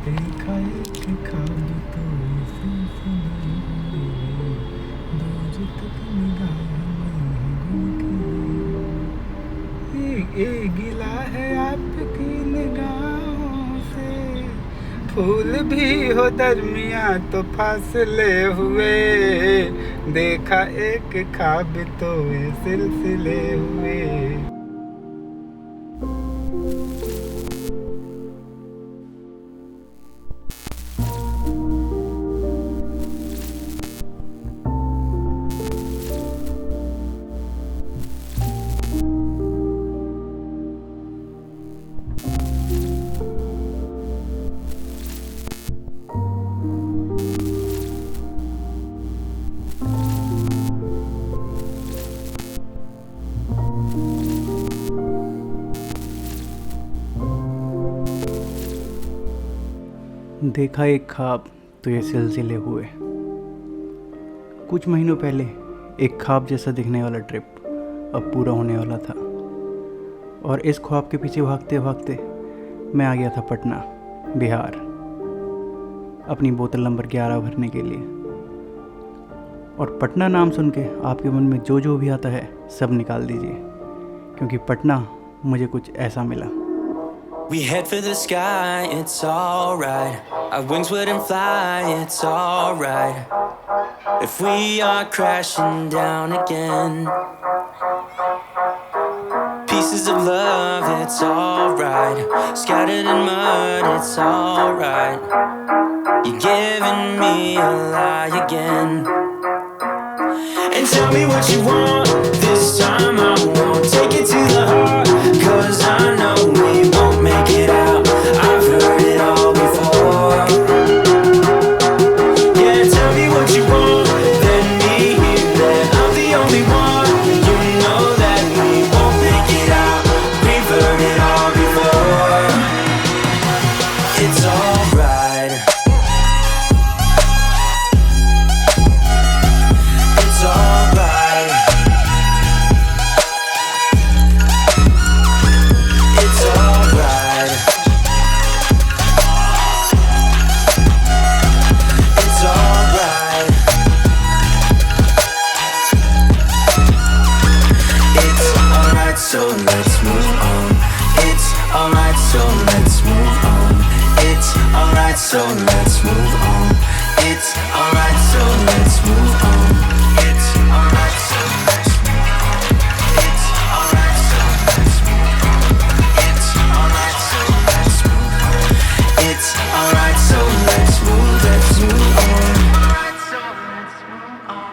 देखा एक ख्वाब तो सिलसिले हुए, दूर तक निगाह में गुम खिले। ये गिला है आपकी निगाहों से, फूल भी हो दरमिया तो फासले हुए, देखा एक ख्वाब तो ये सिलसिले हुए। देखा एक ख्वाब तो ये सिलसिले हुए। कुछ महीनों पहले एक ख्वाब जैसा दिखने वाला ट्रिप अब पूरा होने वाला था, और इस ख्वाब के पीछे भागते भागते मैं आ गया था पटना, बिहार, अपनी बोतल नंबर 11 भरने के लिए। और पटना नाम सुन के आपके मन में जो जो भी आता है सब निकाल दीजिए, क्योंकि पटना मुझे कुछ ऐसा मिला। We head for the sky, it's alright. Our wings wouldn't fly, it's alright. If we are crashing down again, pieces of love, it's alright. Scattered in mud, it's alright. You're giving me a lie again. And tell me what you want, this time I won't take it to the heart, 'cause I know we won't make it out. I've heard it all before. Yeah, tell me what you want, let me hear that I'm the only one. You know that we won't make it out. We've heard it all before. It's alright. It's alright. It's alright. It's alright. It's alright, so let's move on. It's alright, so let's move on. It's alright, so let's move on. It's alright, so let's move on. It's alright, so let's move on. It's alright, so let's move on. It's alright, so let's move on. It's alright, so let's move on. Alright, so let's move on.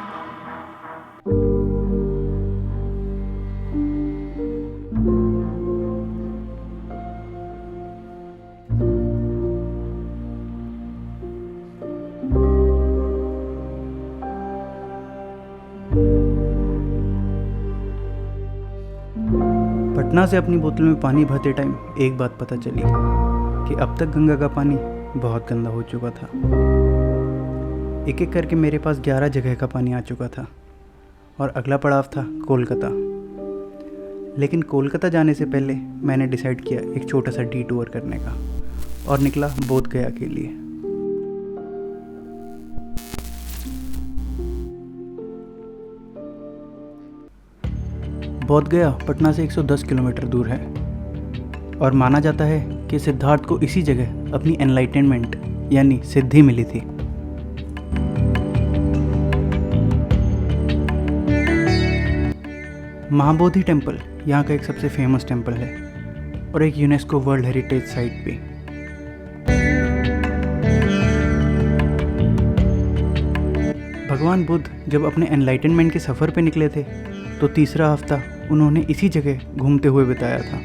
Patna से अपनी बोतल में पानी भरते time एक बात पता चली कि अब तक गंगा का पानी बहुत गंदा हो चुका था। एक एक करके मेरे पास 11 जगह का पानी आ चुका था, और अगला पड़ाव था कोलकाता। लेकिन कोलकाता जाने से पहले मैंने डिसाइड किया एक छोटा सा डिटूर करने का, और निकला बोध गया के लिए। बोध गया पटना से 110 किलोमीटर दूर है, और माना जाता है कि सिद्धार्थ को इसी जगह अपनी एनलाइटनमेंट यानी सिद्धि मिली थी। महाबोधि टेम्पल यहाँ का एक सबसे फेमस टेम्पल है, और एक यूनेस्को वर्ल्ड हेरिटेज साइट भी। भगवान बुद्ध जब अपने एनलाइटनमेंट के सफ़र पे निकले थे तो तीसरा हफ्ता उन्होंने इसी जगह घूमते हुए बिताया था,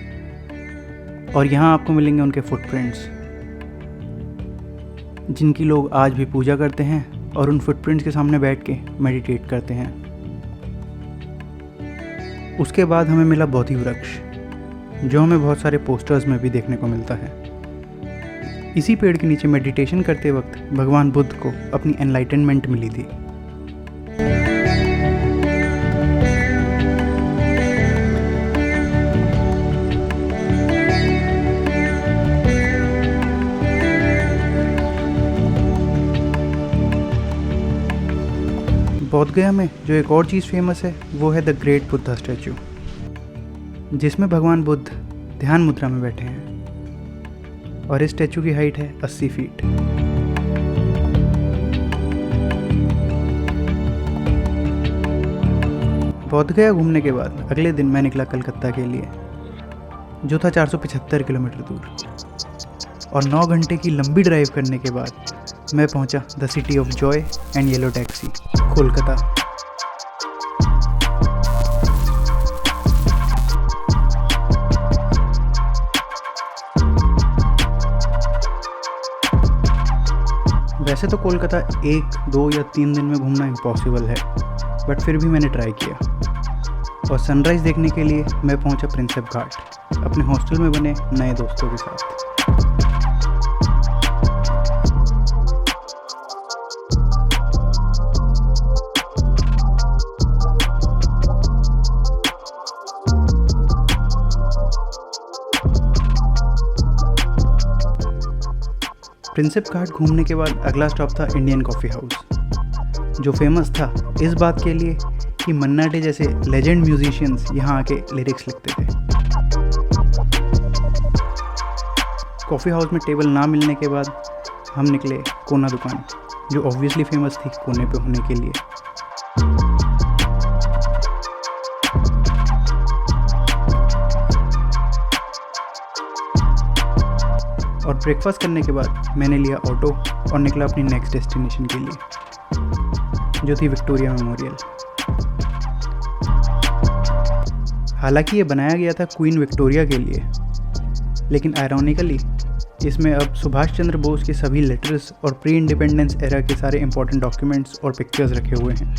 और यहाँ आपको मिलेंगे उनके फुटप्रिंट्स, जिनकी लोग आज भी पूजा करते हैं और उन फुटप्रिंट्स के सामने बैठ के मेडिटेट करते हैं। उसके बाद हमें मिला बोधि वृक्ष, जो हमें बहुत सारे पोस्टर्स में भी देखने को मिलता है। इसी पेड़ के नीचे मेडिटेशन करते वक्त भगवान बुद्ध को अपनी एनलाइटनमेंट मिली थी। बोधगया में जो एक और चीज़ फेमस है वो है द ग्रेट बुद्धा स्टैचू, जिसमें भगवान बुद्ध ध्यान मुद्रा में बैठे हैं और इस स्टैचू की हाइट है 80 फीट। बोधगया घूमने के बाद अगले दिन मैं निकला कलकत्ता के लिए, जो था 475 किलोमीटर दूर, और 9 घंटे की लंबी ड्राइव करने के बाद मैं पहुंचा the city of Joy and yellow taxi, Kolkata. वैसे तो कोलकाता 1, 2 या 3 दिन में घूमना इम्पॉसिबल है, बट फिर भी मैंने ट्राई किया और सनराइज़ देखने के लिए मैं पहुंचा प्रिंसेप घाट अपने हॉस्टल में बने नए दोस्तों के साथ। प्रिंसेप घाट घूमने के बाद अगला स्टॉप था इंडियन कॉफ़ी हाउस, जो फेमस था इस बात के लिए कि मन्ना डे जैसे लेजेंड म्यूजिशियंस यहाँ आके लिरिक्स लिखते थे। कॉफ़ी हाउस में टेबल ना मिलने के बाद हम निकले कोना दुकान, जो ऑब्वियसली फेमस थी कोने पे होने के लिए। और ब्रेकफास्ट करने के बाद मैंने लिया ऑटो और निकला अपनी नेक्स्ट डेस्टिनेशन के लिए, जो थी विक्टोरिया मेमोरियल। हालांकि ये बनाया गया था क्वीन विक्टोरिया के लिए, लेकिन आयरॉनिकली इसमें अब सुभाष चंद्र बोस के सभी लेटर्स और प्री इंडिपेंडेंस एरा के सारे इंपॉर्टेंट डॉक्यूमेंट्स और पिक्चर्स रखे हुए हैं।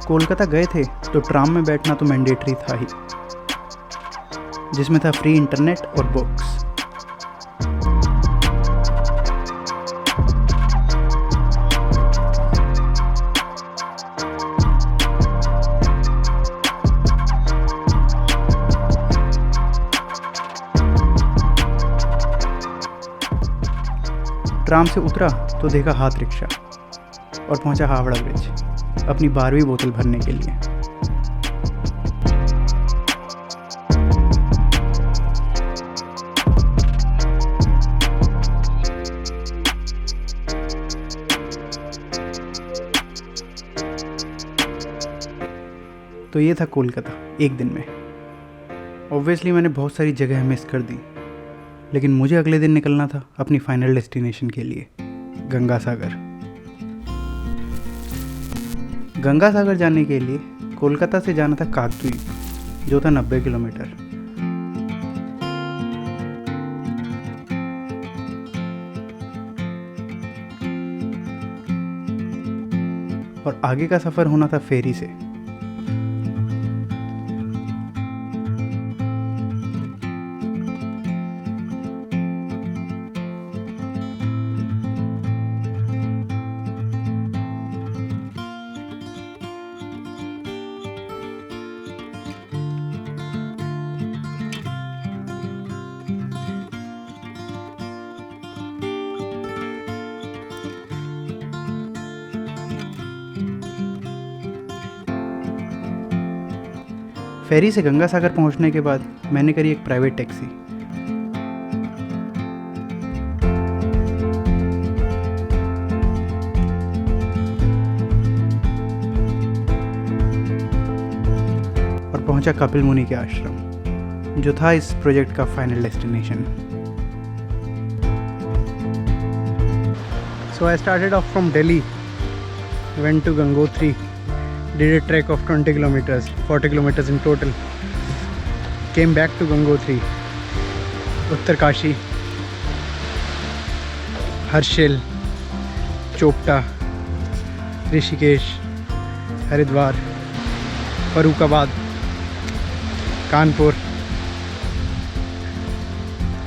कोलकाता गए थे तो ट्राम में बैठना तो मैंडेटरी था ही, जिसमें था फ्री इंटरनेट और बुक्स। ट्राम से उतरा तो देखा हाथ रिक्शा और पहुंचा हावड़ा ब्रिज अपनी 12वीं बोतल भरने के लिए। तो ये था कोलकाता एक दिन में। ऑब्वियसली मैंने बहुत सारी जगह मिस कर दी, लेकिन मुझे अगले दिन निकलना था अपनी फाइनल डेस्टिनेशन के लिए, गंगा सागर। गंगा सागर जाने के लिए कोलकाता से जाना था काकद्वीप, जो था 90 किलोमीटर। और आगे का सफ़र होना था फेरी से। फेरी से गंगा सागर पहुंचने के बाद मैंने करी एक प्राइवेट टैक्सी। और पहुंचा कपिल मुनि के आश्रम, जो था इस प्रोजेक्ट का final destination. So I started off from Delhi, went to Gangotri, did a trek of 20 kilometers, 40 kilometers in total. Came back to Gangotri, Uttarkashi, Harshil, Chopta, Rishikesh, Haridwar, Farrukhabad, Kanpur,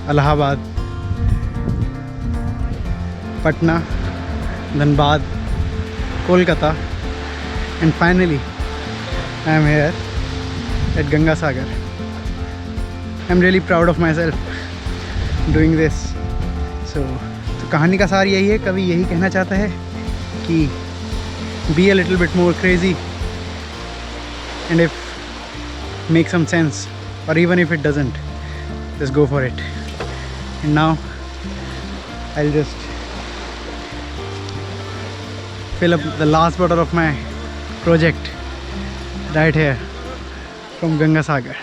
Allahabad, Patna, Dhanbad, Kolkata And finally, I am here at Ganga Sagar. I'm really proud of myself doing this. So कहानी का सार यही है, कवि यही कहना चाहता है कि be a little bit more crazy, and if make some sense, or even if it doesn't, just go for it. And now I'll just fill up the last bottle of my project right here from Ganga Sagar.